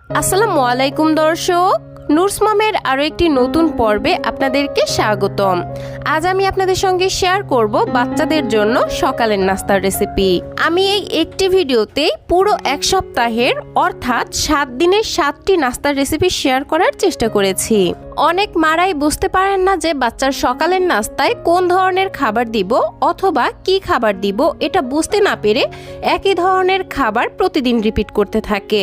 আসসালামু আলাইকুম দর্শক, নুরস মমের আরও একটি নতুন পর্বে আপনাদেরকে স্বাগতম। আজ আমি আপনাদের সঙ্গে শেয়ার করব বাচ্চাদের জন্য সকালের নাস্তার রেসিপি। আমি এই একটি ভিডিওতেই পুরো এক সপ্তাহের অর্থাৎ 7 দিনের 7টি নাস্তার রেসিপি শেয়ার করার চেষ্টা করেছি। অনেক মারাই বুঝতে পারেন না যে বাচ্চার সকালের নাস্তায় কোন ধরনের খাবার দিব অথবা কি খাবার দিব, এটা বুঝতে না পেরে একই ধরনের খাবার প্রতিদিন রিপিট করতে থাকে,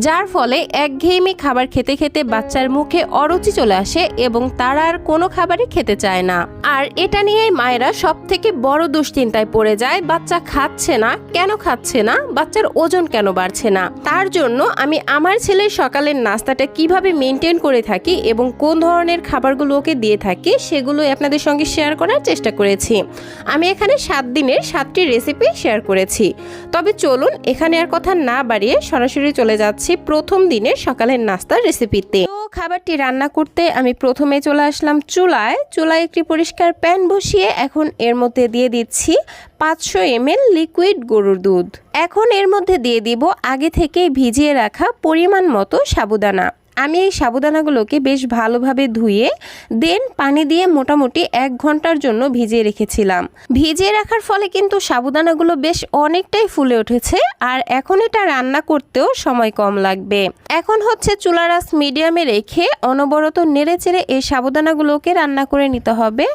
যার ফলে একঘেয়েমি খাবার খেতে খেতে বাচ্চার মুখে অরুচি চলে আসে এবং তারা আর কোনো খাবারই খেতে চায় না। আর এটা নিয়েই মায়েরা সব থেকে বড় দুশ্চিন্তায় পড়ে যায়, বাচ্চা খাচ্ছে না, কেন খাচ্ছে না, বাচ্চার ওজন কেন বাড়ছে না। তার জন্য আমি আমার ছেলের সকালের নাস্তাটা কিভাবে মেনটেন করে থাকি এবং কোন ধরনের খাবারগুলো ওকে দিয়ে থাকি সেগুলো আপনাদের সঙ্গে শেয়ার করার চেষ্টা করেছি। আমি এখানে 7 দিনের 7টি রেসিপি শেয়ার করেছি। তবে চলুন এখানে আর কথা না বাড়িয়ে সরাসরি চলে যাচ্ছি প্রথম দিনের সকালের নাস্তার রেসিপিতে। তো খাবারটি রান্না করতে আমি প্রথমে চলে আসলাম চুলায় একটি পরিষ্কার প্যান বসিয়ে এখন এর মধ্যে দিয়ে দিচ্ছি 500 ml লিকুইড গরুর দুধ। এখন এর মধ্যে দিয়ে দিব আগে থেকে ভিজিয়ে রাখা পরিমাণ মতো সাবুদানা। আমি এই সাবুদানাগুলোকে বেশ ভালোভাবে ধুয়ে দেন পানি দিয়ে মোটামুটি 1 ঘন্টার জন্য ভিজিয়ে রেখেছিলাম। ভিজিয়ে রাখার ফলে কিন্তু সাবুদানাগুলো বেশ অনেকটাই ফুলে উঠেছে আর এখন এটা রান্না করতেও সময় কম লাগবে। এখন হচ্ছে চুলার আঁচ মিডিয়ামে রেখে অনবরত নেড়েচেড়ে এই সাবুদানাগুলোকে রান্না করে নিতে হবে।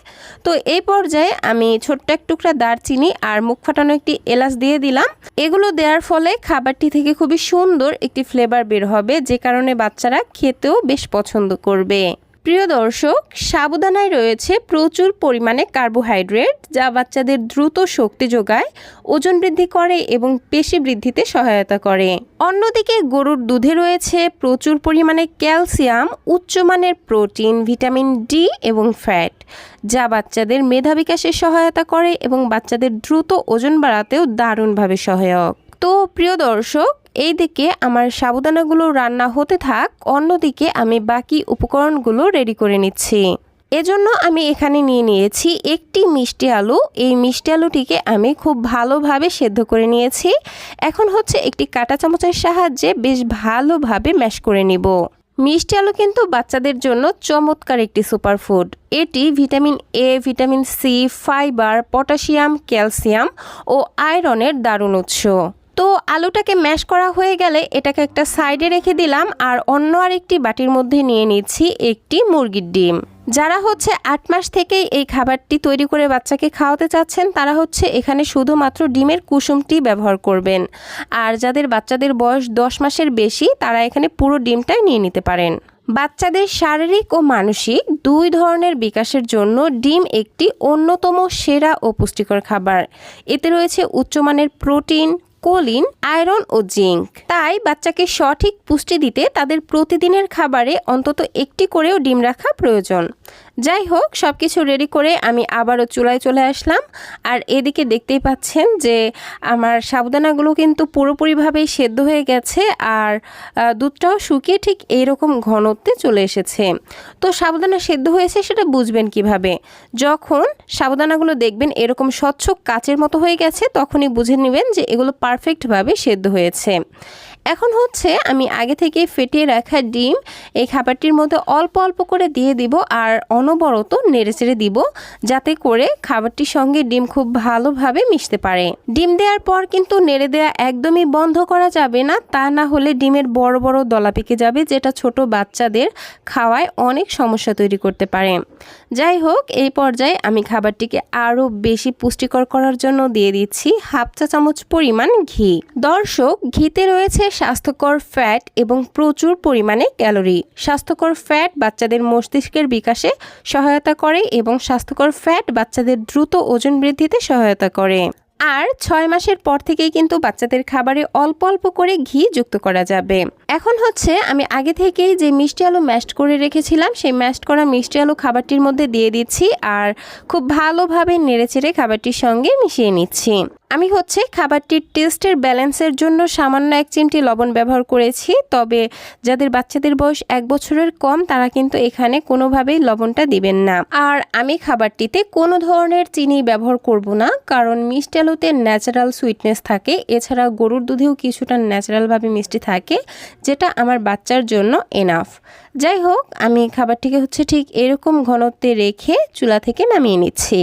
তো এই পর্যায়ে আমি ছোট্ট এক টুকরা দারচিনি আর মুখ ফাটানো একটি এলাচ দিয়ে দিলাম। এগুলো দেওয়ার ফলে খাবারটি থেকে খুবই সুন্দর একটি ফ্লেভার বের হবে, যে কারণে বাচ্চারা খেতেও বেশ পছন্দ করবে। প্রিয় দর্শক, সাবুদানায় রয়েছে প্রচুর পরিমাণে কার্বোহাইড্রেট, যা বাচ্চাদের দ্রুত শক্তি যোগায়, ওজন বৃদ্ধি করে এবং পেশি বৃদ্ধিতে সহায়তা করে। অন্যদিকে গরুর দুধে রয়েছে প্রচুর পরিমাণে ক্যালসিয়াম, উচ্চমানের প্রোটিন, ভিটামিন ডি এবং ফ্যাট, যা বাচ্চাদের মেধা বিকাশে সহায়তা করে এবং বাচ্চাদের দ্রুত ওজন বাড়াতেও দারুণভাবে সহায়ক। তো প্রিয় দর্শক, এই দিকে আমার সাবুদানাগুলো রান্না হতে থাক, অন্যদিকে আমি বাকি উপকরণগুলো রেডি করে নিচ্ছি। এজন্য আমি এখানে নিয়ে নিয়েছি একটি মিষ্টি আলু। এই মিষ্টি আলুটিকে আমি খুব ভালোভাবে সেদ্ধ করে নিয়েছি। এখন হচ্ছে একটি কাঁটা চামচের সাহায্যে বেশ ভালোভাবে ম্যাশ করে নিব। মিষ্টি আলু কিন্তু বাচ্চাদের জন্য চমৎকার একটি সুপারফুড। এটি vitamin A, vitamin C, fibre, potassium, calcium ও আয়রনের দারুণ উৎস। তো আলুটাকে ম্যাশ করা হয়ে গেলে এটাকে একটা সাইডে রেখে দিলাম আর অন্য আরেকটি বাটির মধ্যে নিয়ে নিচ্ছি একটি মুরগির ডিম। যারা হচ্ছে 8 মাস থেকেই এই খাবারটি তৈরি করে বাচ্চাকে খাওয়াতে চাচ্ছেন তারা হচ্ছে এখানে শুধুমাত্র ডিমের কুসুমটি ব্যবহার করবেন, আর যাদের বাচ্চাদের বয়স 10 মাসের বেশি তারা এখানে পুরো ডিমটাই নিয়ে নিতে পারেন। বাচ্চাদের শারীরিক ও মানসিক 2 ধরনের বিকাশের জন্য ডিম একটি অন্যতম সেরা ও পুষ্টিকর খাবার। এতে রয়েছে উচ্চমানের প্রোটিন, কোলিন, আয়রন ও জিঙ্ক। তাই বাচ্চাকে সঠিক পুষ্টি দিতে তাদের প্রতিদিনের খাবারে অন্তত একটি করেও ডিম রাখা প্রয়োজন। যাই হোক, সব কিছু রেডি করে আমি আবারও চুলায় চলে আসলাম। আর এদিকে দেখতেই পাচ্ছেন যে আমার সাবুদানাগুলো কিন্তু পুরোপুরিভাবেই সেদ্ধ হয়ে গেছে আর দুধটাও শুকিয়ে ঠিক এইরকম ঘনত্বে চলে এসেছে। তো সাবুদানা সেদ্ধ হয়েছে সেটা বুঝবেন কিভাবে? যখন সাবুদানাগুলো দেখবেন এরকম স্বচ্ছ কাচের মতো হয়ে গেছে তখনই বুঝে নেবেন যে এগুলো পারফেক্টভাবে সেদ্ধ হয়েছে। এখন হচ্ছে আমি আগে থেকে ফেটিয়ে রাখা ডিম এই খাবারটির মধ্যে অল্প অল্প করে দিয়ে দিব আর অনবরত নেড়েচেড়ে দিব, যাতে করে খাবারটির সঙ্গে ডিম খুব ভালোভাবে মিশতে পারে। ডিম দেওয়ার পর কিন্তু নেড়ে দেওয়া একদমই বন্ধ করা যাবে না, তা না হলে ডিমের বড় বড় দলা পেকে যাবে, যেটা ছোট বাচ্চাদের খাওয়ায় অনেক সমস্যা তৈরি করতে পারে। যাই হোক, এই পর্যায়ে আমি খাবারটিকে আরও বেশি পুষ্টিকর করার জন্য দিয়ে দিচ্ছি 1/2 চা চামচ পরিমাণ ঘি। দর্শক, ঘিতে রয়েছে স্বাস্থ্যকর ফ্যাট এবং প্রচুর পরিমাণে ক্যালোরি। স্বাস্থ্যকর ফ্যাট বাচ্চাদের মস্তিষ্কের বিকাশে সহায়তা করে এবং স্বাস্থ্যকর ফ্যাট বাচ্চাদের দ্রুত ওজন বৃদ্ধিতে সহায়তা করে। আর 6 মাসের পর থেকেই কিন্তু বাচ্চাদের খাবারে অল্প অল্প করে ঘি যুক্ত করা যাবে। এখন হচ্ছে আমি আগে থেকেই যে মিষ্টি আলু ম্যাশড করে রেখেছিলাম সেই ম্যাশড করা মিষ্টি আলু খাবারটির মধ্যে দিয়ে দিচ্ছি আর খুব ভালোভাবে নেড়েচেড়ে খাবারটির সঙ্গে মিশিয়ে নিচ্ছি। আমি খাবারটির টেস্টের ব্যালেন্সের জন্য সামান্য 1 চিমটি লবণ ব্যবহার করেছি। তবে যাদের বাচ্চাদের বয়স 1 বছরের কম তারা কিন্তু এখানে কোনোভাবেই লবণটা দিবেন না। আর আমি খাবারটিতে কোনো ধরনের চিনি ব্যবহার করব না, কারণ মিষ্টি আলুতে ন্যাচারাল সুইটনেস থাকে। এছাড়া গরুর দুধেও কিছুটা ন্যাচারালভাবে মিষ্টি থাকে, যেটা আমার বাচ্চার জন্য এনাফ। যাই হোক, আমি খাবারটিকে ঠিক এরকম ঘনত্বে রেখে চুলা থেকে নামিয়ে নিচ্ছি।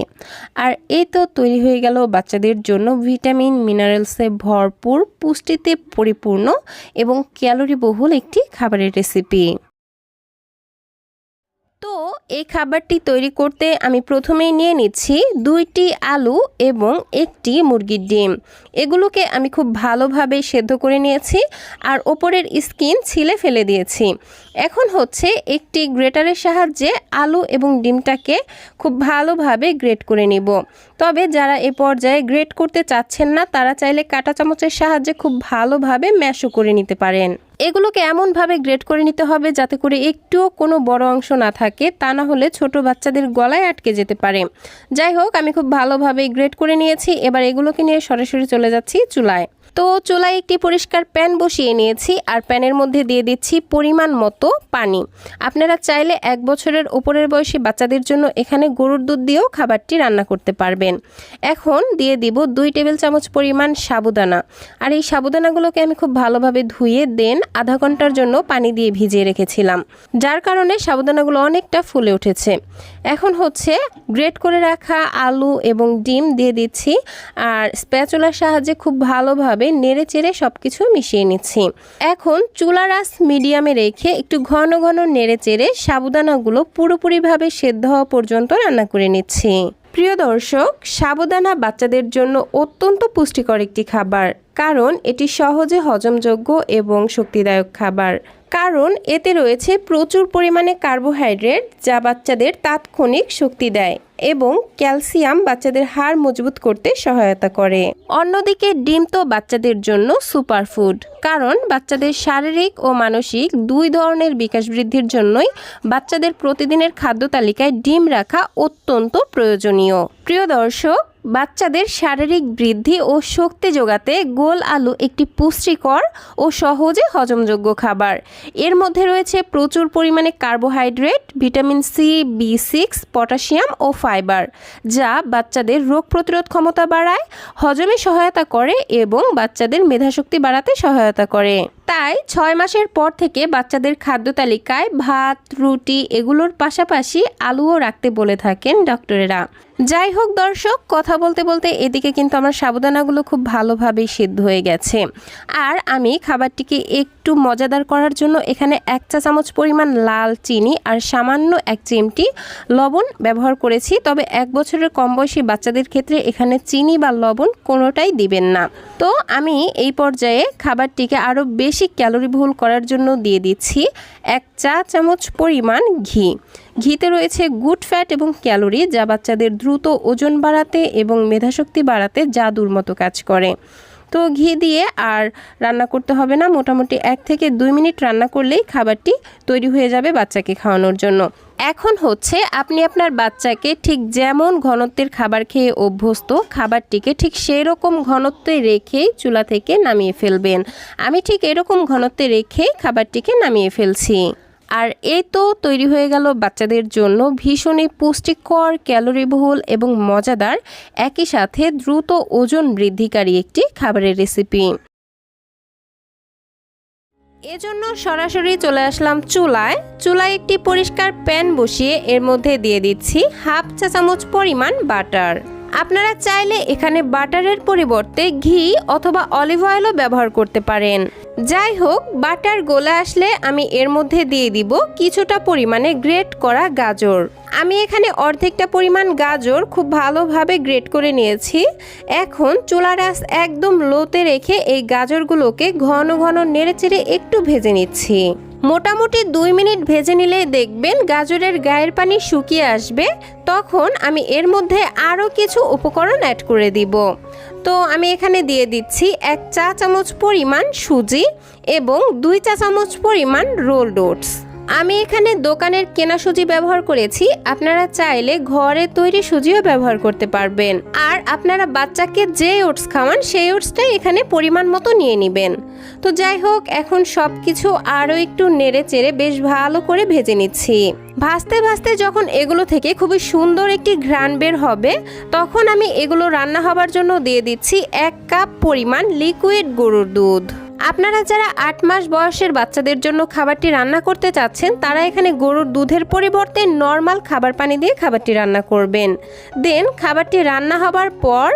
আর এই তো তৈরি হয়ে গেল বাচ্চাদের জন্য ভিটামিন মিনারেলসে ভরপুর, পুষ্টিতে পরিপূর্ণ এবং ক্যালোরি বহুল একটি খাবারের রেসিপি। তো এই খাবারটি তৈরি করতে আমি প্রথমেই নিয়ে নিচ্ছি 2টি আলু এবং 1টি মুরগির ডিম। এগুলোকে আমি খুব ভালোভাবে সেদ্ধ করে নিয়েছি আর ওপরের স্কিন ছিলে ফেলে দিয়েছি। এখন একটি গ্রেটারের সাহায্যে আলু এবং ডিমটাকে খুব ভালোভাবে গ্রেট করে নিব। তবে যারা এ পর্যায়ে গ্রেট করতে চাচ্ছেন না তারা চাইলে কাঁটা চামচের সাহায্যে খুব ভালোভাবে ম্যাশও করে নিতে পারেন। এগুলোকে এমনভাবে গ্রেট করে নিতে হবে যাতে করে একটুও কোনো বড় অংশ না থাকে, তা না হলে ছোট বাচ্চাদের গলায় আটকে যেতে পারে। যাই হোক, আমি খুব ভালোভাবে গ্রেট করে নিয়েছি। এবার এগুলোকে নিয়ে সরাসরি চলে যাচ্ছি চুলায়। তো চুলায় একটি পরিষ্কার প্যান বসিয়ে নিয়েছি আর প্যানের মধ্যে দিয়ে দিচ্ছি পরিমাণ মতো পানি। আপনারা চাইলে 1 বছরের ওপরের বয়সী বাচ্চাদের জন্য এখানে গরুর দুধ দিয়েও খাবারটি রান্না করতে পারবেন। এখন দিয়ে দিব 2 টেবিল চামচ পরিমাণ সাবুদানা। আর এই সাবুদানাগুলোকে আমি খুব ভালোভাবে ধুয়ে আধা ঘন্টার জন্য পানি দিয়ে ভিজিয়ে রেখেছিলাম, যার কারণে সাবুদানাগুলো অনেকটা ফুলে উঠেছে। এখন গ্রেট করে রাখা আলু এবং ডিম দিয়ে দিচ্ছি আর স্প্যাচুলার সাহায্যে খুব ভালোভাবে নেড়ে চেড়ে সব কিছু মিশিয়ে নিচ্ছি। এখন চুলার আঁচ মিডিয়ামে রেখে একটু ঘন ঘন নেড়ে চেড়ে সাবুদানাগুলো পুরোপুরিভাবে সেদ্ধ হওয়া পর্যন্ত রান্না করে নিচ্ছি। প্রিয় দর্শক, সাবুদানা বাচ্চাদের জন্য অত্যন্ত পুষ্টিকর একটি খাবার, কারণ এটি সহজে হজমযোগ্য এবং শক্তিদায়ক খাবার। কারণ এতে রয়েছে প্রচুর পরিমাণে কার্বোহাইড্রেট, যা বাচ্চাদের তাৎক্ষণিক শক্তি দেয় এবং ক্যালসিয়াম বাচ্চাদের হাড় মজবুত করতে সহায়তা করে। অন্যদিকে ডিম তো বাচ্চাদের জন্য সুপারফুড, কারণ বাচ্চাদের শারীরিক ও মানসিক 2 ধরনের বিকাশ বৃদ্ধির জন্যই বাচ্চাদের প্রতিদিনের খাদ্য তালিকায় ডিম রাখা অত্যন্ত প্রয়োজনীয়। প্রিয় দর্শক, বাচ্চাদের শারীরিক বৃদ্ধি ও শক্তি যোগাতে গোল আলু একটি পুষ্টিকর ও সহজে হজমযোগ্য খাবার। এর মধ্যে রয়েছে প্রচুর পরিমাণে carbohydrate, vitamin C, B6, potassium ও ফাইবার, যা বাচ্চাদের রোগ প্রতিরোধ ক্ষমতা বাড়ায়, হজমে সহায়তা করে এবং বাচ্চাদের মেধাশক্তি বাড়াতে সহায়তা করে। তাই 6 মাসের পর থেকে বাচ্চাদের খাদ্য তালিকায় ভাত, রুটি এগুলোর পাশাপাশি আলুও রাখতে বলে থাকেন ডক্টরেরা। যাই হোক দর্শক, কথা বলতে বলতে এদিকে কিন্তু আমার সাবুদানাগুলো খুব ভালোভাবেই সিদ্ধ হয়ে গেছে। আর আমি খাবারটিকে একটু মজাদার করার জন্য এখানে 1 চা চামচ পরিমাণ লাল চিনি আর সামান্য 1 চিমটি লবণ ব্যবহার করেছি। তবে 1 বছরের কম বয়সী বাচ্চাদের ক্ষেত্রে এখানে চিনি বা লবণ কোনোটাই দিবেন না। তো আমি এই পর্যায়ে খাবারটিকে আরও বেশি ক্যালোরিবহুল করার জন্য দিয়ে দিচ্ছি 1 চা চামচ পরিমাণ ঘি। ঘিতে রয়েছে গুড ফ্যাট এবং ক্যালোরি, যা বাচ্চাদের দ্রুত ওজন বাড়াতে এবং মেধাশক্তি বাড়াতে জাদুর মতো কাজ করে। তো ঘি দিয়ে আর রান্না করতে হবে না, মোটামুটি 1 থেকে 2 মিনিট রান্না করলেই খাবারটি তৈরি হয়ে যাবে বাচ্চাকে খাওয়ানোর জন্য। এখন আপনি আপনার বাচ্চাকে ঠিক যেমন ঘনত্বের খাবার খেয়ে অভ্যস্ত, খাবারটিকে ঠিক সেই রকম ঘনত্বে রেখেই চুলা থেকে নামিয়ে ফেলবেন। আমি ঠিক এরকম ঘনত্বে রেখেই খাবারটিকে নামিয়ে ফেলছি। আর এই তো তৈরি হয়ে গেল বাচ্চাদের জন্য ভীষণই পুষ্টিকর, ক্যালোরিবহুল এবং মজাদার, একই সাথে দ্রুত ওজন বৃদ্ধিকারী একটি খাবারের রেসিপি। এজন্য সরাসরি চলে আসলাম চুলায় একটি পরিষ্কার প্যান বসিয়ে এর মধ্যে দিয়ে দিচ্ছি 1/2 চা চামচ পরিমাণ বাটার। আপনারা চাইলে এখানে বাটারের পরিবর্তে ঘি অথবা অলিভ অয়েলও ব্যবহার করতে পারেন। যাই হোক, বাটার গলে আসলে আমি এর মধ্যে দিয়ে দিব কিছুটা পরিমাণে গ্রেট করা গাজর। আমি এখানে অর্ধেকটা পরিমাণ গাজর খুব ভালোভাবে গ্রেট করে নিয়েছি। এখন চুলার আঁচ একদম লোতে রেখে এই গাজরগুলোকে ঘন ঘন নেড়েচেড়ে একটু ভেজে নিচ্ছি। মোটামুটি 2 মিনিট ভেজে নিলেই দেখবেন গাজরের গায়ের পানি শুকিয়ে আসবে। তখন আমি এর মধ্যে আরও কিছু উপকরণ অ্যাড করে দিব। তো আমি এখানে দিয়ে দিচ্ছি 1 চা চামচ পরিমাণ সুজি এবং 2 চা চামচ পরিমাণ রোলড ওটস। আমি এখানে দোকানের কেনা সুজি ব্যবহার করেছি, আপনারা চাইলে ঘরে তৈরি সুজিও ব্যবহার করতে পারবেন। আর আপনারা বাচ্চাকে যে ওটস খাওয়ান সেই ওটসটাই এখানে পরিমাণ মতো নিয়ে নেবেন। তো যাই হোক, এখন সব কিছু আরও একটু নেড়ে চেড়ে বেশ ভালো করে ভেজে নিচ্ছি। ভাজতে ভাজতে যখন এগুলো থেকে খুবই সুন্দর একটি ঘ্রাণ বের হবে, তখন আমি এগুলো রান্না হবার জন্য দিয়ে দিচ্ছি 1 কাপ পরিমাণ লিকুইড গরুর দুধ। আপনারা যারা 8 মাস বয়সের বাচ্চাদের জন্য খাবারটি রান্না করতে চাচ্ছেন, তারা এখানে গরুর দুধের পরিবর্তে নর্মাল খাবার পানি দিয়ে খাবারটি রান্না করবেন। দেন খাবারটি রান্না হবার পর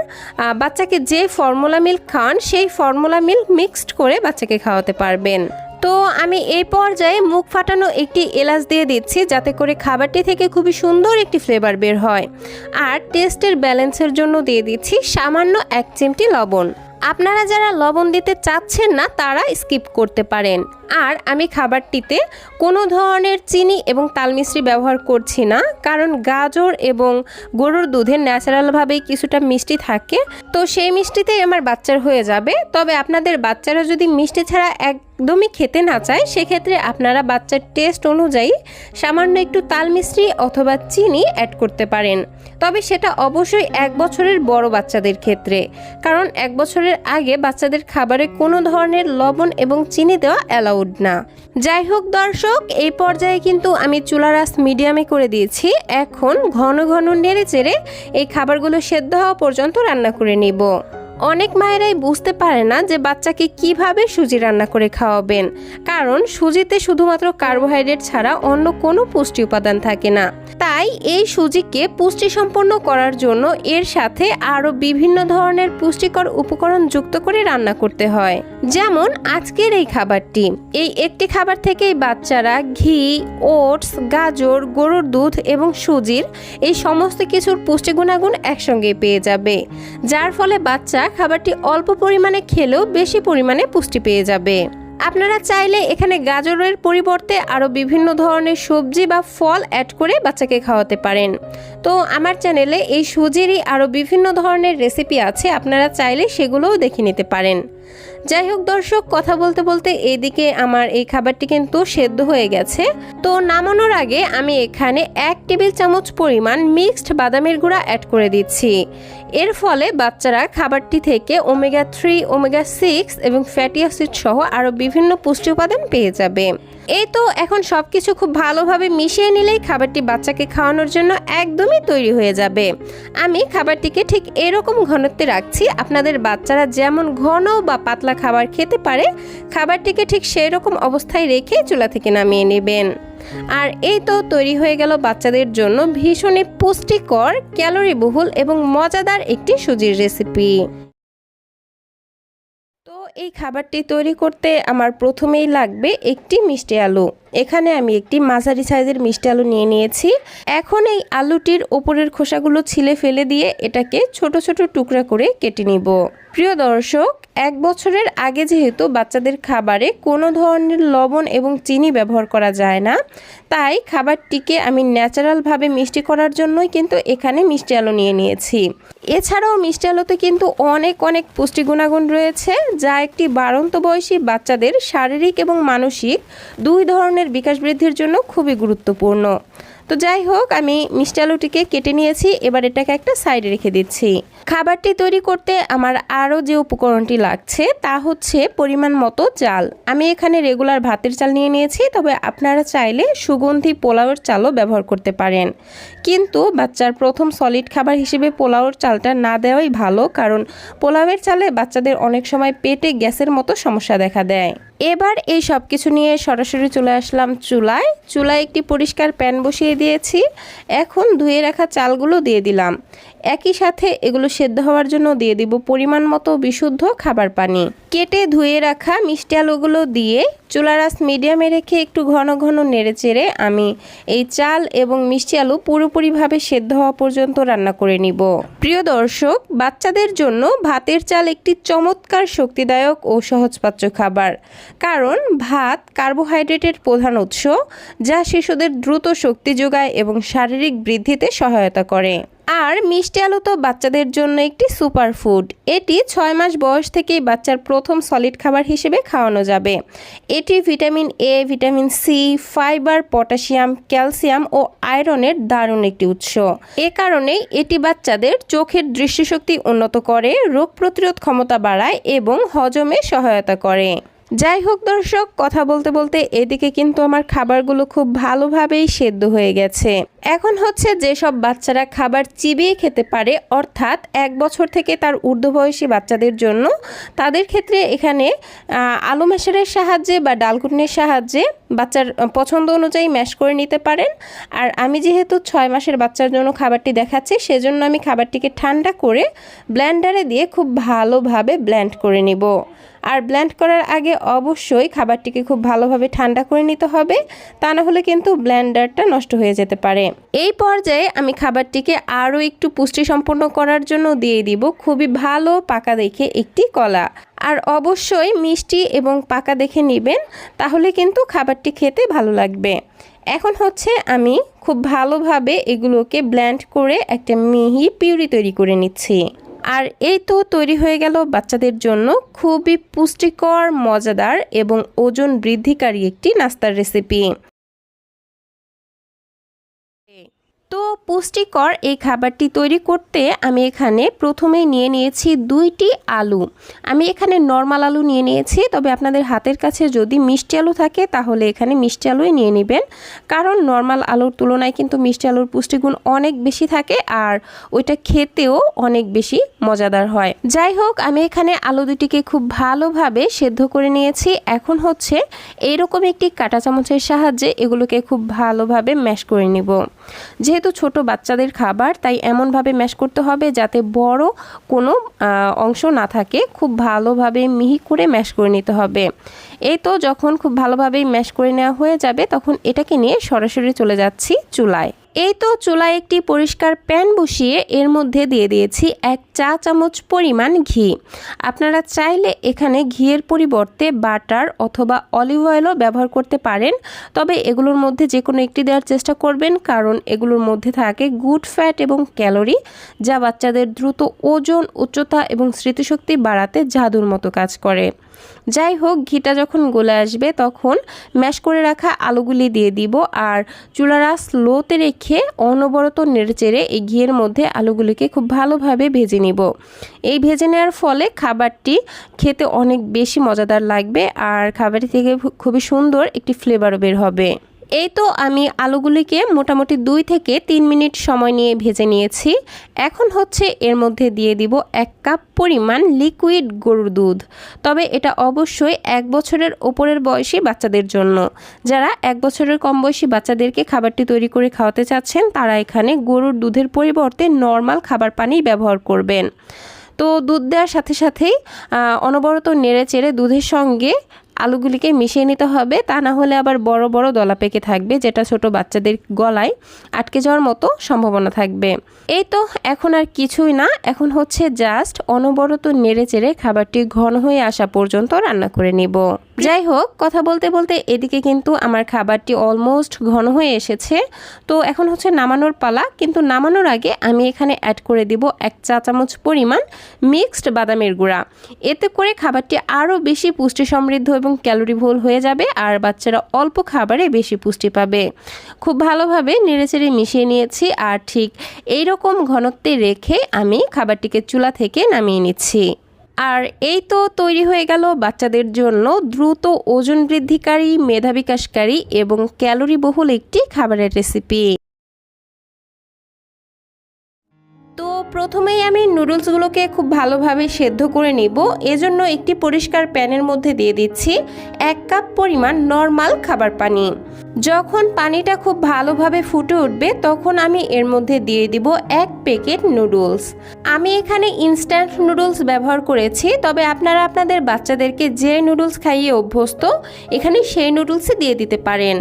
বাচ্চাকে যে ফর্মুলা মিল্ক খান, সেই ফর্মুলা মিল্ক মিক্সড করে বাচ্চাকে খাওয়াতে পারবেন। তো আমি এই পর্যায়ে মুখ ফাটানো একটি এলাচ দিয়ে দিচ্ছি, যাতে করে খাবারটি থেকে খুবই সুন্দর একটি ফ্লেভার বের হয়। আর টেস্টের ব্যালেন্সের জন্য দিয়ে দিচ্ছি সামান্য 1 চিমটি লবণ। আপনারা যারা লবণ দিতে চাচ্ছেন না তারা স্কিপ করতে পারেন। আর আমি খাবারটিতে কোনো ধরনের চিনি এবং তাল মিশ্রি ব্যবহার করছি না, কারণ গাজর এবং গরুর দুধে ন্যাচারালভাবেই কিছুটা মিষ্টি থাকে, তো সেই মিষ্টিতেই আমার বাচ্চার হয়ে যাবে। তবে আপনাদের বাচ্চারা যদি মিষ্টি ছাড়া একদমই খেতে না চায়, সেক্ষেত্রে আপনারা বাচ্চার টেস্ট অনুযায়ী সামান্য একটু তাল মিশ্রি অথবা চিনি অ্যাড করতে পারেন। তবে সেটা অবশ্যই 1 বছরের বড় বাচ্চাদের ক্ষেত্রে, কারণ 1 বছরের আগে বাচ্চাদের খাবারে কোনো ধরনের লবণ এবং চিনি দেওয়া অ্যালাউড না। যাই হোক দর্শক, এই পর্যায়ে কিন্তু আমি চুলার আঁচ মিডিয়ামে করে দিয়েছি। এখন ঘন ঘন নেড়ে চেড়ে এই খাবারগুলো সেদ্ধ হওয়া পর্যন্ত রান্না করে নিব। অনেক মায়েরাই বুঝতে পারে না যে বাচ্চাকে কিভাবে সুজি রান্না করে খাওয়াবেন, কারণ সুজিতে শুধুমাত্র কার্বোহাইড্রেট ছাড়া অন্য কোনো পুষ্টি উপাদান থাকে না। তাই এই সুজিকে পুষ্টিসম্পন্ন করার জন্য এর সাথে আরও বিভিন্ন ধরনের পুষ্টিকর উপকরণ যুক্ত করে রান্না করতে হয়। যেমন আজকের এই খাবারটি, এই একটি খাবার থেকেই বাচ্চারা ঘি, ওটস, গাজর, গরুর দুধ এবং সুজির এই সমস্ত কিছুর পুষ্টি গুণাগুণ একসঙ্গে পেয়ে যাবে, যার ফলে বাচ্চা খাবারটি অল্প পরিমাণে খেলেও বেশি পরিমাণে পুষ্টি পেয়ে যাবে। আপনারা চাইলে এখানে গাজরের পরিবর্তে আরও বিভিন্ন ধরনের সবজি বা ফল অ্যাড করে বাচ্চাকে খাওয়াতে পারেন। তো আমার চ্যানেলে এই সুজিরই আরও বিভিন্ন ধরনের রেসিপি আছে, আপনারা চাইলে সেগুলোও দেখে নিতে পারেন। যাই হোক দর্শক, কথা বলতে বলতে এইদিকে আমার এই খাবারটি কিন্তু সেদ্ধ হয়ে গেছে। তো নামানোর আগে আমি এখানে 1 টেবিল চামচ পরিমাণ মিক্সড বাদামের গুঁড়া অ্যাড করে দিচ্ছি। এর ফলে বাচ্চারা খাবারটি থেকে ওমেগা 3, ওমেগা 6 এবং ফ্যাটি অ্যাসিড সহ আরও বিভিন্ন পুষ্টি উপাদান পেয়ে যাবে। এই তো এখন সব কিছু খুব ভালোভাবে মিশিয়ে নিলেই খাবারটি বাচ্চাকে খাওয়ানোর জন্য একদমই তৈরি হয়ে যাবে। আমি খাবারটিকে ঠিক এরকম ঘনত্বে রাখছি, আপনাদের বাচ্চারা যেমন ঘন বা পাতলা খাবার খেতে পারে, খাবারটিকে ঠিক সেই রকম অবস্থায় রেখে চুলা থেকে নামিয়ে নেবেন। আর এই তো তৈরি হয়ে গেল বাচ্চাদের জন্য ভীষণই পুষ্টিকর, ক্যালোরিবহুল এবং মজাদার একটি সুজির রেসিপি। তো এই খাবারটি তৈরি করতে আমার প্রথমেই লাগবে একটি মিষ্টি আলু। এখানে আমি একটি মাঝারি সাইজের মিষ্টি আলু নিয়ে নিয়েছি। এখন এই আলুটির ওপরের খোসাগুলো ছিলে ফেলে দিয়ে এটাকে ছোট ছোট টুকরা করে কেটে নিব। প্রিয় দর্শক, 1 বছরের আগে যেহেতু বাচ্চাদের খাবারে কোনো ধরনের লবণ এবং চিনি ব্যবহার করা যায় না, তাই খাবারটিকে আমি ন্যাচারালভাবে মিষ্টি করার জন্যই কিন্তু এখানে মিষ্টি আলু নিয়ে নিয়েছি। এছাড়াও মিষ্টি আলুতে কিন্তু অনেক অনেক পুষ্টি গুণাগুণ রয়েছে, যা একটি বাড়ন্ত বয়সী বাচ্চাদের শারীরিক এবং মানসিক 2 ধরনের বিকাশ বৃদ্ধির জন্য খুবই গুরুত্বপূর্ণ। তো যাই হোক, আমি মিষ্টি আলুটিকে কেটে নিয়েছি, এবার এটাকে একটা সাইডে রেখে দিচ্ছি। খাবারটি তৈরি করতে আমার আরও যে উপকরণটি লাগছে তা হচ্ছে পরিমাণ মতো চাল। আমি এখানে রেগুলার ভাতের চাল নিয়ে নিয়েছি, তবে আপনারা চাইলে সুগন্ধি পোলাওয়ের চালও ব্যবহার করতে পারেন। কিন্তু বাচ্চার প্রথম সলিড খাবার হিসেবে পোলাওয়ের চালটা না দেওয়াই ভালো, কারণ পোলাওয়ের চালে বাচ্চাদের অনেক সময় পেটে গ্যাসের মতো সমস্যা দেখা দেয়। এবার এই সব কিছু নিয়ে সরাসরি চলে আসলাম চুলায়। একটি পরিষ্কার প্যান বসিয়ে দিয়েছি। এখন ধুয়ে রাখা চালগুলো দিয়ে দিলাম। একই সাথে এগুলো সেদ্ধ হওয়ার জন্য দিয়ে দিব পরিমাণ মতো বিশুদ্ধ খাবার পানি। কেটে ধুয়ে রাখা মিষ্টি আলুগুলো দিয়ে চুলার আঁচ মিডিয়ামে রেখে একটু ঘন ঘন নেড়ে চেড়ে আমি এই চাল এবং মিষ্টি আলু পুরোপুরিভাবে সেদ্ধ হওয়া পর্যন্ত রান্না করে নিব। প্রিয় দর্শক, বাচ্চাদের জন্য ভাতের চাল একটি চমৎকার শক্তিদায়ক ও সহজপাচ্য খাবার, কারণ ভাত কার্বোহাইড্রেটের প্রধান উৎস, যা শিশুদের দ্রুত শক্তি যোগায় এবং শারীরিক বৃদ্ধিতে সহায়তা করে। আর মিষ্টি আলু তো বাচ্চাদের জন্য একটি সুপার ফুড। এটি 6 মাস বয়স থেকেই বাচ্চার প্রথম সলিড খাবার হিসেবে খাওয়ানো যাবে। এটি vitamin A, vitamin C, fibre, potassium, calcium ও আয়রনের দারুণ একটি উৎস। এ কারণেই এটি বাচ্চাদের চোখের দৃষ্টিশক্তি উন্নত করে, রোগ প্রতিরোধ ক্ষমতা বাড়ায় এবং হজমে সহায়তা করে। যাই হোক দর্শক, কথা বলতে বলতে এদিকে কিন্তু আমার খাবারগুলো খুব ভালোভাবেই সেদ্ধ হয়ে গেছে। এখন হচ্ছে যেসব বাচ্চারা খাবার চিবিয়ে খেতে পারে, অর্থাৎ 1 বছর থেকে তার ঊর্ধ্ববয়সী বাচ্চাদের জন্য, তাদের ক্ষেত্রে এখানে আলু ম্যাশারের সাহায্যে বা ডালকুটনির সাহায্যে বাচ্চার পছন্দ অনুযায়ী ম্যাশ করে নিতে পারেন। আর আমি যেহেতু 6 মাসের বাচ্চার জন্য খাবারটি দেখাচ্ছি, সেজন্য আমি খাবারটিকে ঠান্ডা করে ব্লেন্ডারে দিয়ে খুব ভালোভাবে ব্লেন্ড করে নিব। আর ব্লেন্ড করার আগে অবশ্যই খাবারটিকে খুব ভালোভাবে ঠান্ডা করে নিতে হবে, তা না হলে কিন্তু ব্লেন্ডারটা নষ্ট হয়ে যেতে পারে। এই পর্যায়ে আমি খাবারটিকে আরও একটু পুষ্টিসম্পন্ন করার জন্য দিয়ে দিব খুবই ভালো পাকা দেখে একটি কলা। আর অবশ্যই মিষ্টি এবং পাকা দেখে নেবেন, তাহলে কিন্তু খাবারটি খেতে ভালো লাগবে। এখন হচ্ছে আমি খুব ভালোভাবে এগুলোকে ব্লেন্ড করে একটা মিহি পিউরি তৈরি করে নিচ্ছি। আর এই তো তৈরি হয়ে গেল বাচ্চাদের জন্য খুবই পুষ্টিকর, মজাদার এবং ওজন বৃদ্ধিকারী একটি নাস্তার রেসিপি। তো পুষ্টিকর এই খাবারটি তৈরি করতে আমি এখানে প্রথমেই নিয়ে নিয়েছি 2টি আলু। আমি এখানে নর্মাল আলু নিয়ে নিয়েছি, তবে আপনাদের হাতের কাছে যদি মিষ্টি আলু থাকে তাহলে এখানে মিষ্টি আলুই নিয়ে নেবেন, কারণ নর্মাল আলুর তুলনায় কিন্তু মিষ্টি আলুর পুষ্টিগুণ অনেক বেশি থাকে আর ওইটা খেতেও অনেক বেশি মজাদার হয়। যাই হোক, আমি এখানে আলু দুটিকে খুব ভালোভাবে সেদ্ধ করে নিয়েছি। এখন হচ্ছে এইরকম একটি কাঁটা চামচের সাহায্যে এগুলোকে খুব ভালোভাবে ম্যাশ করে নিব। যেহেতু ছোট বাচ্চাদের খাবার, তাই এমনভাবে ম্যাশ করতে হবে যাতে বড় কোনো অংশ না থাকে। খুব ভালোভাবে মিহি করে ম্যাশ করে নিতে হবে। এই তো যখন খুব ভালোভাবেই ম্যাশ করে নেওয়া হয়ে যাবে, তখন এটাকে নিয়ে সরাসরি চলে যাচ্ছি চুলায়। এই তো চুলায় একটি পরিষ্কার প্যান বসিয়ে এর মধ্যে দিয়ে দিয়েছি 1 চা চামচ পরিমাণ ঘি। আপনারা চাইলে এখানে ঘিয়ের পরিবর্তে বাটার অথবা অলিভ অয়েলও ব্যবহার করতে পারেন, তবে এগুলোর মধ্যে যে কোনো একটি দেওয়ার চেষ্টা করবেন, কারণ এগুলোর মধ্যে থাকে গুড ফ্যাট এবং ক্যালোরি, যা বাচ্চাদের দ্রুত ওজন, উচ্চতা এবং স্মৃতিশক্তি বাড়াতে জাদুর মতো কাজ করে। যাই হোক, ঘিটা যখন গলে আসবে তখন ম্যাশ করে রাখা আলুগুলি দিয়ে দিব আর চুলার আঁচ লোতে রেখে অনবরত নেড়েচেড়ে এই ঘিয়ের মধ্যে আলুগুলিকে খুব ভালোভাবে ভেজে নিব। এই ভেজে নেওয়ার ফলে খাবারটি খেতে অনেক বেশি মজাদার লাগবে আর খাবারটি থেকে খুবই সুন্দর একটি ফ্লেভারও বের হবে। এই তো আমি আলুগুলিকে মোটামুটি 2 থেকে 3 মিনিট সময় নিয়ে ভেজে নিয়েছি। এখন হচ্ছে এর মধ্যে দিয়ে দিব 1 কাপ পরিমাণ লিকুইড গরুর দুধ। তবে এটা অবশ্যই 1 বছরের ওপরের বয়সী বাচ্চাদের জন্য। যারা 1 বছরের কম বয়সী বাচ্চাদেরকে খাবারটি তৈরি করে খাওয়াতে চাচ্ছেন, তারা এখানে গরুর দুধের পরিবর্তে নর্মাল খাবার পানি ব্যবহার করবেন। তো দুধ দেওয়ার সাথে সাথেই অনবরত নেড়ে চেড়ে দুধের সঙ্গে আলুগুলিকে মিশিয়ে নিতে হবে, তা না হলে আবার বড় বড় দলা পেকে থাকবে, যেটা ছোট বাচ্চাদের গলায় আটকে যাওয়ার মতো সম্ভাবনা থাকবে। এই তো এখন আর কিছুই না, এখন হচ্ছে জাস্ট অনবরত নেড়ে চেড়ে খাবারটি ঘন হয়ে আসা পর্যন্ত রান্না করে নিব। যাই হোক, কথা বলতে বলতে এদিকে কিন্তু আমার খাবারটি অলমোস্ট ঘন হয়ে এসেছে। তো এখন হচ্ছে নামানোর পালা, কিন্তু নামানোর আগে আমি এখানে অ্যাড করে দিব 1 চা চামচ পরিমাণ মিক্সড বাদামের গুঁড়া। এতে করে খাবারটি আরও বেশি পুষ্টি সমৃদ্ধ এবং ক্যালোরিবহুল হয়ে যাবে আর বাচ্চারা অল্প খাবারে বেশি পুষ্টি পাবে। খুব ভালোভাবে নেড়েচেড়ে মিশিয়ে নিয়েছি আর ঠিক এইরকম ঘনত্বে রেখে আমি খাবারটিকে চুলা থেকে নামিয়ে নিচ্ছি। আর এই তো তৈরি হয়ে গেল বাচ্চাদের জন্য দ্রুত ওজন বৃদ্ধিকারী, মেধা বিকাশকারী এবং ক্যালোরিবহুল একটি খাবারের রেসিপি। তো প্রথমেই আমি নুডলসগুলোকে খুব ভালোভাবে সেদ্ধ করে নিব। এজন্য একটি পরিষ্কার প্যানের মধ্যে দিয়ে দিচ্ছি 1 কাপ পরিমাণ নর্মাল খাবার পানি। যখন পানিটা খুব ভালোভাবে ফুটে উঠবে তখন আমি এর মধ্যে দিয়ে দিব 1 প্যাকেট নুডলস। আমি এখানে ইনস্ট্যান্ট নুডলস ব্যবহার করেছি, তবে আপনারা আপনাদের বাচ্চাদেরকে যে নুডলস খাইয়ে অভ্যস্ত এখানে সেই নুডলসই দিয়ে দিতে পারেন।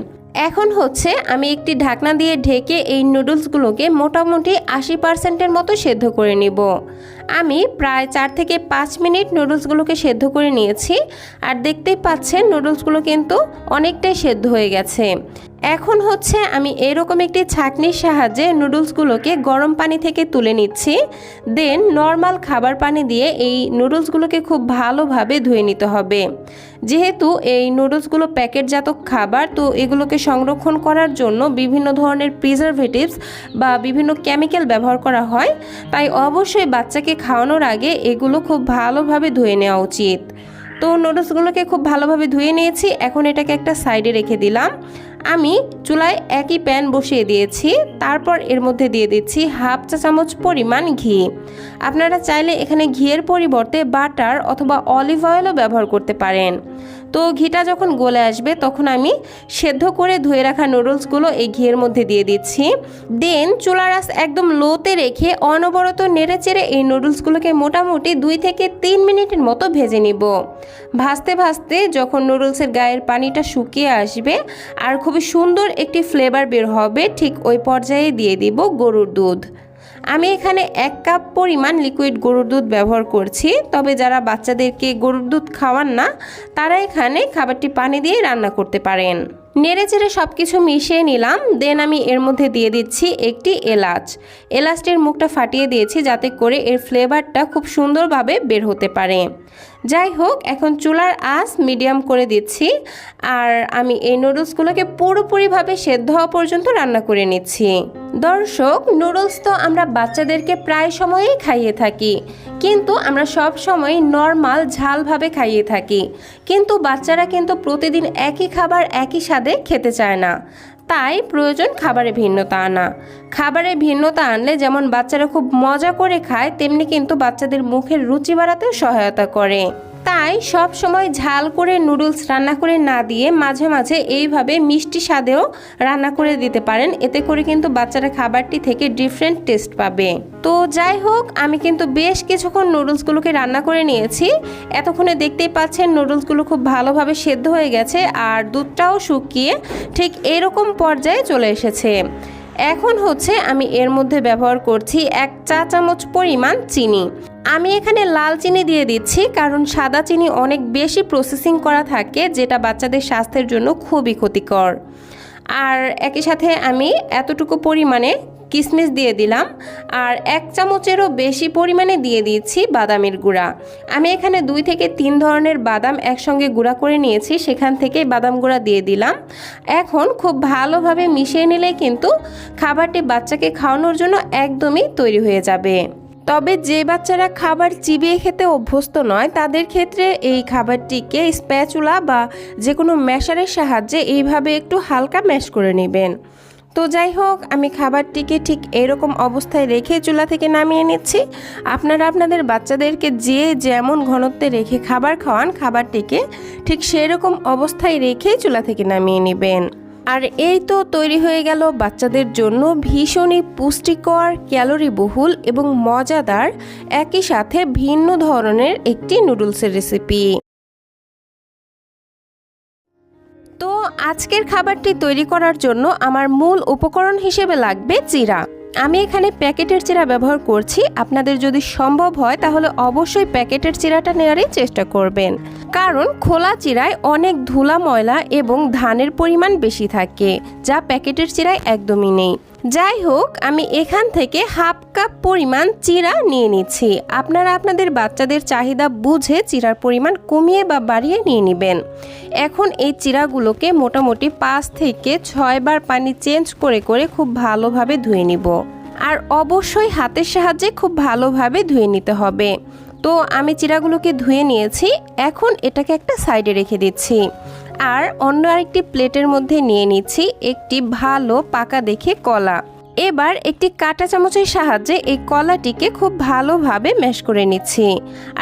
এখন হচ্ছে আমি একটি ঢাকনা দিয়ে ঢেকে এই নুডলসগুলোকে মোটামুটি 80% মতো সেদ্ধ করে নিব। আমি প্রায় 4 থেকে 5 মিনিট নুডলসগুলোকে সেদ্ধ করে নিয়েছি আর দেখতেই পাচ্ছেন নুডলসগুলো কিন্তু অনেকটাই সেদ্ধ হয়ে গেছে। এখন হচ্ছে আমি এরকম একটি ছাঁকনির সাহায্যে নুডলসগুলোকে গরম পানি থেকে তুলে নিচ্ছি। দেন নর্মাল খাবার পানি দিয়ে এই নুডলসগুলোকে খুব ভালোভাবে ধুয়ে নিতে হবে। যেহেতু এই নুডলসগুলো প্যাকেটজাত খাবার, তো এগুলোকে সংরক্ষণ করার জন্য বিভিন্ন ধরনের প্রিজারভেটিভস বা বিভিন্ন কেমিক্যাল ব্যবহার করা হয়, তাই অবশ্যই বাচ্চাকে খাওয়ানোর আগে এগুলো খুব ভালোভাবে ধুয়ে নেওয়া উচিত। তো নুডলসগুলোকে খুব ভালোভাবে ধুয়ে নিয়েছি। এখন এটাকে একটা সাইডে রেখে দিলাম। আমি চুলায় একই প্যান বসিয়ে দিয়েছি। তারপর এর মধ্যে দিয়ে দিচ্ছি হাফ চা চামচ পরিমাণ ঘি। আপনারা চাইলে এখানে ঘিয়ের পরিবর্তে বাটার অথবা অলিভ অয়েলও ব্যবহার করতে পারেন। তো ঘিটা যখন গলে আসবে তখন আমি সেদ্ধ করে ধুয়ে রাখা নুডলসগুলো এই ঘিয়ের মধ্যে দিয়ে দিচ্ছি। দেন চুলার আঁচ একদম লোতে রেখে অনবরত নেড়েচেড়ে এই নুডলসগুলোকে মোটামুটি 2 থেকে 3 মিনিটের মতো ভেজে নিব। ভাজতে ভাজতে যখন নুডলসের গায়ের পানিটা শুকিয়ে আসবে আর খুবই সুন্দর একটি ফ্লেভার বের হবে, ঠিক ওই পর্যায়ে দিয়ে দিব গরুর দুধ। আমি এখানে 1 কাপ পরিমাণ লিকুইড গরুর দুধ ব্যবহার করছি। তবে যারা বাচ্চাদেরকে গরুর দুধ খাওয়ান না, তারা এখানে খাবারটি পানি দিয়ে রান্না করতে পারেন। নেড়েচেড়ে সব কিছু মিশিয়ে নিলাম। দেন আমি এর মধ্যে দিয়ে দিচ্ছি একটি এলাচ। এলাচটির মুখটা ফাটিয়ে দিয়েছি যাতে করে এর ফ্লেভারটা খুব সুন্দরভাবে বের হতে পারে। যাই হোক, এখন চুলার আঁচ মিডিয়াম করে দিচ্ছি আর আমি এই নুডলসগুলোকে পুরোপুরিভাবে সেদ্ধ হওয়া পর্যন্ত রান্না করে নিচ্ছি। দর্শক, নুডলস তো আমরা বাচ্চাদেরকে প্রায় সময়ই খাইয়ে থাকি, কিন্তু আমরা সব সময় নর্মাল ঝালভাবে খাইয়ে থাকি। কিন্তু বাচ্চারা কিন্তু প্রতিদিন একই খাবার একই স্বাদে খেতে চায় না, তাই প্রয়োজন খাবারে ভিন্নতা আনা। খাবারে ভিন্নতা আনলে যেমন বাচ্চারা খুব মজা করে খায়, তেমনি কিন্তু বাচ্চাদের মুখের রুচি বাড়াতেও সহায়তা করে। তাই সব সময় ঝাল করে নুডলস রান্না করে না দিয়ে মাঝে মাঝে এইভাবে মিষ্টি স্বাদেও রান্না করে দিতে পারেন। এতে করে কিন্তু বাচ্চারা খাবারটি থেকে ডিফারেন্ট টেস্ট পাবে। তো যাই হোক, আমি কিন্তু বেশ কিছুক্ষণ নুডলসগুলোকে রান্না করে নিয়েছি। এতক্ষণে দেখতেই পাচ্ছেন নুডলসগুলো খুব ভালোভাবে সেদ্ধ হয়ে গেছে আর দুধটাও শুকিয়ে ঠিক এরকম পর্যায়ে চলে এসেছে। এখন হচ্ছে আমি এর মধ্যে ব্যবহার করছি 1 চা চামচ পরিমাণ চিনি। আমি এখানে লাল চিনি দিয়ে দিচ্ছি কারণ সাদা চিনি অনেক বেশি প্রসেসিং করা থাকে, যেটা বাচ্চাদের স্বাস্থ্যের জন্য খুবই ক্ষতিকর। আর একই সাথে আমি এতটুকু পরিমাণে কিশমিশ দিয়ে দিলাম আর 1 চামচেরও বেশি পরিমাণে দিয়ে দিয়েছি বাদামের গুঁড়া। আমি এখানে 2 থেকে 3 ধরনের বাদাম একসঙ্গে গুঁড়া করে নিয়েছি, সেখান থেকে বাদাম গুঁড়া দিয়ে দিলাম। এখন খুব ভালোভাবে মিশিয়ে নিলে কিন্তু খাবারটি বাচ্চাকে খাওয়ানোর জন্য একদমই তৈরি হয়ে যাবে। তবে যে বাচ্চারা খাবার চিবিয়ে খেতে অভ্যস্ত নয়, তাদের ক্ষেত্রে এই খাবারটিকে স্প্যাচুলা বা যে কোনো ম্যাশারের সাহায্যে এইভাবে একটু হালকা ম্যাশ করে নেবেন। তো যাই হোক, আমি খাবারটিকে ঠিক এরকম অবস্থায় রেখে চুলা থেকে নামিয়ে নিচ্ছি। আপনারা আপনাদের বাচ্চাদেরকে যে যেমন ঘনত্বে রেখে খাবার খাওয়ান, খাবারটিকে ঠিক সেরকম অবস্থায় রেখে চুলা থেকে নামিয়ে নেবেন। আর এই তো তৈরি হয়ে গেল বাচ্চাদের জন্য ভীষণই পুষ্টিকর, ক্যালোরি বহুল এবং মজাদার, একই সাথে ভিন্ন ধরনের একটি নুডলসের রেসিপি। তো আজকের খাবারটি তৈরি করার জন্য আমার মূল উপকরণ হিসেবে লাগবে চিড়া। আমি এখানে প্যাকেটের চিড়া ব্যবহার করছি। আপনাদের যদি সম্ভব হয় তাহলে অবশ্যই প্যাকেটের চিড়াটা নেওয়ারই চেষ্টা করবেন, কারণ খোলা চিড়ায় অনেক ধুলা ময়লা এবং ধানের পরিমাণ বেশি থাকে, যা প্যাকেটের চিড়ায় একদমই নেই। যাই হোক, আমি এখান থেকে হাফ কাপ পরিমাণ চিড়া নিয়ে নিচ্ছি। আপনারা আপনাদের বাচ্চাদের চাহিদা বুঝে চিড়ার পরিমাণ কমিয়ে বা বাড়িয়ে নিয়ে নেবেন। এখন এই চিড়াগুলোকে মোটামুটি 5 থেকে 6 বার পানি চেঞ্জ করে করে খুব ভালোভাবে ধুয়ে নিব। আর অবশ্যই হাতের সাহায্যে খুব ভালোভাবে ধুয়ে নিতে হবে। তো আমি চিড়াগুলোকে ধুয়ে নিয়েছি। এখন এটাকে একটা সাইডে রেখে দিচ্ছি আর অন্য আরেকটি প্লেটের মধ্যে নিয়ে নিচ্ছি একটি ভালো পাকা দেখে কলা। এবার একটি কাঁটা চামচের সাহায্যে এই কলাটিকে খুব ভালোভাবে ম্যাশ করে নিচ্ছি।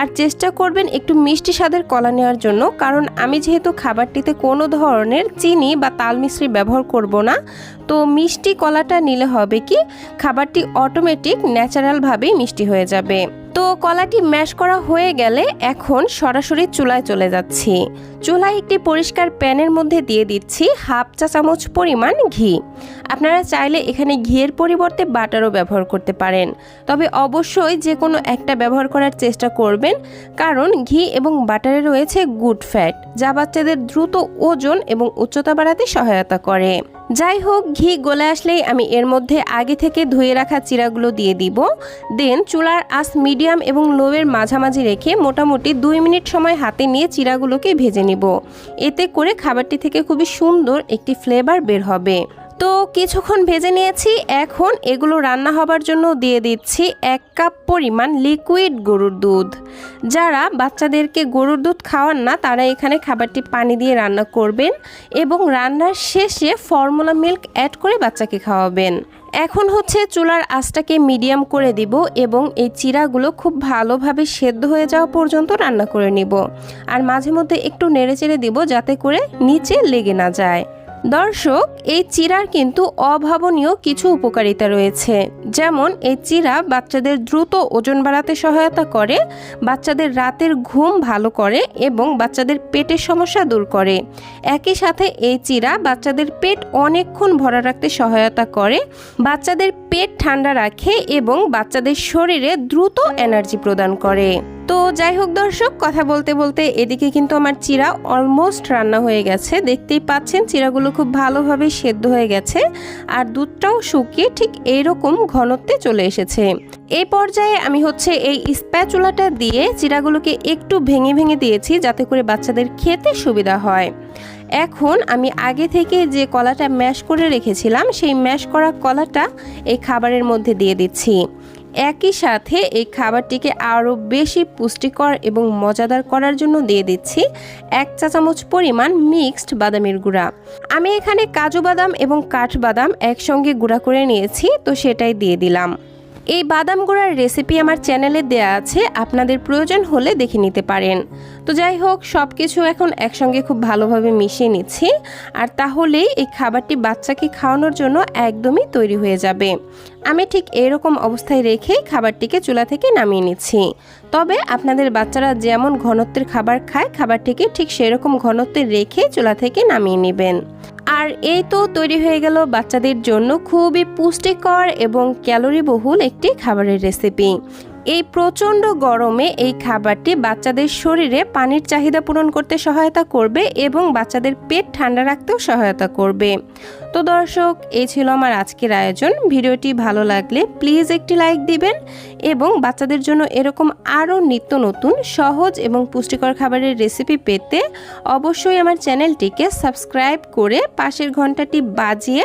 আর চেষ্টা করবেন একটু মিষ্টি স্বাদের কলা নেওয়ার জন্য, কারণ আমি যেহেতু খাবারটিতে কোনো ধরনের চিনি বা তাল মিশ্রি ব্যবহার করব না, তো মিষ্টি কলাটা নিলে হবে কি খাবারটি অটোমেটিক ন্যাচারালভাবেই মিষ্টি হয়ে যাবে। তো কলাটি ম্যাশ করা হয়ে গেলে এখন সরাসরি চুলায় চলে যাচ্ছি। চুলায় একটি পরিষ্কার প্যানের মধ্যে দিয়ে দিচ্ছি হাফ চা চামচ পরিমাণ ঘি। আপনারা চাইলে এখানে ঘিয়ের পরিবর্তে বাটারও ব্যবহার করতে পারেন, তবে অবশ্যই যে কোনো একটা ব্যবহার করার চেষ্টা করবেন, কারণ ঘি এবং বাটারে রয়েছে গুড ফ্যাট, যা বাচ্চাদের দ্রুত ওজন এবং উচ্চতা বাড়াতে সহায়তা করে। যাই হোক, ঘি গলে আসলেই আমি এর মধ্যে আগে থেকে ধুয়ে রাখা চিড়াগুলো দিয়ে দিব। দেন চুলার আঁচ মিডিয়াম এবং লোয়ের মাঝামাঝি রেখে মোটামুটি 2 মিনিট সময় হাতে নিয়ে চিড়াগুলোকে ভেজে নিব। এতে করে খাবারটি থেকে খুবই সুন্দর একটি ফ্লেভার বের হবে। তো কিছুক্ষণ ভেজে নিয়েছি। এখন এগুলো রান্না হবার জন্য দিয়ে দিচ্ছি 1 কাপ পরিমাণ লিকুইড গরুর দুধ। যারা বাচ্চাদেরকে গরুর দুধ খাওয়ান না তারা এখানে খাবারটি পানি দিয়ে রান্না করবেন এবং রান্নার শেষে ফর্মুলা মিল্ক অ্যাড করে বাচ্চাকে খাওয়াবেন। এখন হচ্ছে চুলার আঁচটাকে মিডিয়াম করে দিব এবং এই চিড়াগুলো খুব ভালোভাবে সেদ্ধ হয়ে যাওয়া পর্যন্ত রান্না করে নিব। আর মাঝে মধ্যে একটু নেড়েচেড়ে দিব যাতে করে নিচে লেগে না যায়। দর্শক, এই চিড়ার কিন্তু অভাবনীয় কিছু উপকারিতা রয়েছে। যেমন এই চিড়া বাচ্চাদের দ্রুত ওজন বাড়াতে সহায়তা করে, বাচ্চাদের রাতের ঘুম ভালো করে এবং বাচ্চাদের পেটের সমস্যা দূর করে। একই সাথে এই চিড়া বাচ্চাদের পেট অনেকক্ষণ ভরা রাখতে সহায়তা করে, বাচ্চাদের পেট ঠান্ডা রাখে এবং বাচ্চাদের শরীরে দ্রুত এনার্জি প্রদান করে। তো যাই হোক দর্শক, কথা বলতে বলতে এদিকে কিন্তু আমার চিড়া অলমোস্ট রান্না হয়ে গেছে। দেখতেই পাচ্ছেন চিড়াগুলো খুব ভালোভাবে সেদ্ধ হয়ে গেছে আর দুধটাও শুকিয়ে ঠিক এইরকম ঘনত্বে চলে এসেছে। এই পর্যায়ে আমি হচ্ছে এই স্প্যাচুলাটা দিয়ে চিড়াগুলোকে একটু ভেঙে ভেঙে দিয়েছি যাতে করে বাচ্চাদের খেতে সুবিধা হয়। এখন আমি আগে থেকে যে কলাটা ম্যাশ করে রেখেছিলাম সেই ম্যাশ করা কলাটা এই খাবারের মধ্যে দিয়ে দিচ্ছি। একই সাথে এই খাবারটিকে আরও বেশি পুষ্টিকর এবং মজাদার করার জন্য দিয়ে দিচ্ছি 1 চা চামচ পরিমাণ মিক্সড বাদামের গুঁড়া। আমি এখানে কাজু বাদাম এবং কাঠবাদাম একসঙ্গে গুঁড়া করে নিয়েছি, তো সেটাই দিয়ে দিলাম। এই বাদাম গুঁড়ার রেসিপি আমার চ্যানেলে দেয়া আছে, আপনাদের প্রয়োজন হলে দেখে নিতে পারেন। তো যাই হোক, সব কিছু এখন একসঙ্গে খুব ভালোভাবে মিশিয়ে নিচ্ছি আর তাহলেই এই খাবারটি বাচ্চাকে খাওয়ানোর জন্য একদমই তৈরি হয়ে যাবে। আমি ঠিক এরকম অবস্থায় রেখে খাবারটিকে চুলা থেকে নামিয়ে নিচ্ছি। তবে আপনাদের বাচ্চারা যেমন ঘনত্বের খাবার খায় খাবারটিকে ঠিক সেরকম ঘনত্বে রেখে চুলা থেকে নামিয়ে নেবেন। আর এই তো তৈরি হয়ে গেল বাচ্চাদের জন্য খুবই পুষ্টিকর এবং ক্যালোরিবহুল একটি খাবারের রেসিপি। এই প্রচণ্ড গরমে এই খাবারটি বাচ্চাদের শরীরে পানির চাহিদা পূরণ করতে সহায়তা করবে এবং বাচ্চাদের পেট ঠান্ডা রাখতেও সহায়তা করবে। তো দর্শক, এই ছিল আমার আজকের আয়োজন। ভিডিওটি ভালো লাগলে প্লিজ একটি লাইক দিবেন এবং বাচ্চাদের জন্য এরকম আরও নিত্য নতুন সহজ এবং পুষ্টিকর খাবারের রেসিপি পেতে অবশ্যই আমার চ্যানেলটিকে সাবস্ক্রাইব করে পাশের ঘন্টাটি বাজিয়ে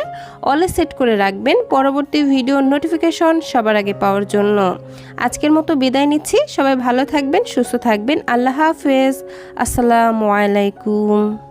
অলে সেট করে রাখবেন পরবর্তী ভিডিওর নোটিফিকেশন সবার আগে পাওয়ার জন্য। আজকের মতো বিদায় নিচ্ছি। সবাই ভালো থাকবেন, সুস্থ থাকবেন। আল্লাহ হাফেজ। আসসালামু আলাইকুম।